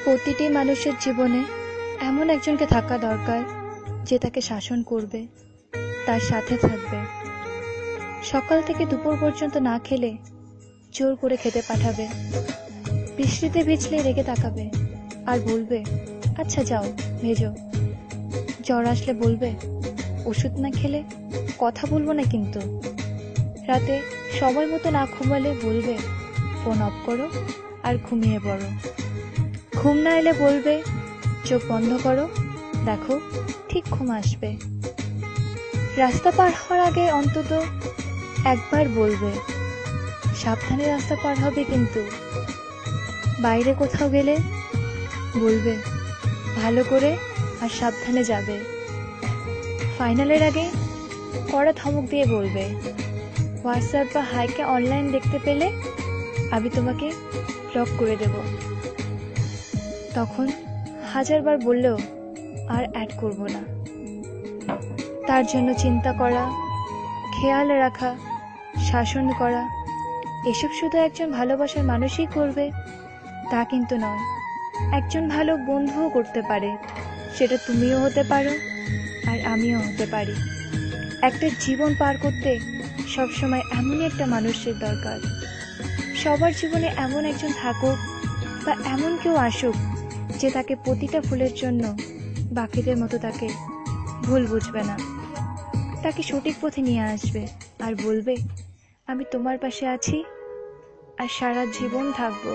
প্রতিটি মানুষের জীবনে এমন একজনকে থাকা দরকার যে তাকে শাসন করবে, তার সাথে থাকবে। সকাল থেকে দুপুর পর্যন্ত না খেলে জোর করে খেতে পাঠাবে, বৃষ্টিতে ভিজলে রেগে তাকাবে আর বলবে আচ্ছা যাও ভেজো। জ্বর আসলে বলবে ওষুধ না খেলে কথা বলবো না কিন্তু। রাতে সময় মতো না ঘুমালে বলবে ফোন অফ করো আর ঘুমিয়ে পড়ো। ঘুম না এলে বলবে চোখ বন্ধ করো, দেখো ঠিক ঘুম আসবে। রাস্তা পার হওয়ার আগে অন্তত একবার বলবে সাবধানে রাস্তা পার হবে কিন্তু। বাইরে কোথাও গেলে বলবে ভালো করে আর সাবধানে যাবে। ফাইনালের আগে কড়া ধমক দিয়ে বলবে হোয়াটসঅ্যাপ বা হাইকে অনলাইন দেখতে পেলে আমি তোমাকে ব্লক করে দেব। তখন হাজারবার বললেও আর অ্যাড করব না। তার জন্য চিন্তা করা, খেয়াল রাখা, শাসন করা, এসব শুধু একজন ভালোবাসার মানুষই করবে তা কিন্তু নয়। একজন ভালো বন্ধুও করতে পারে, সেটা তুমিও হতে পারো আর আমিও হতে পারি। একটা জীবন পার করতে সবসময় এমনই একটা মানুষের দরকার। সবার জীবনে এমন একজন থাকুক বা এমন কেউ আসুক যে তাকে প্রতিটা ফুলের জন্য বাকিদের মতো তাকে ভুল বুঝবে না, তাকে সঠিক পথে নিয়ে আসবে আর বলবে আমি তোমার পাশে আছি আর সারা জীবন থাকবো।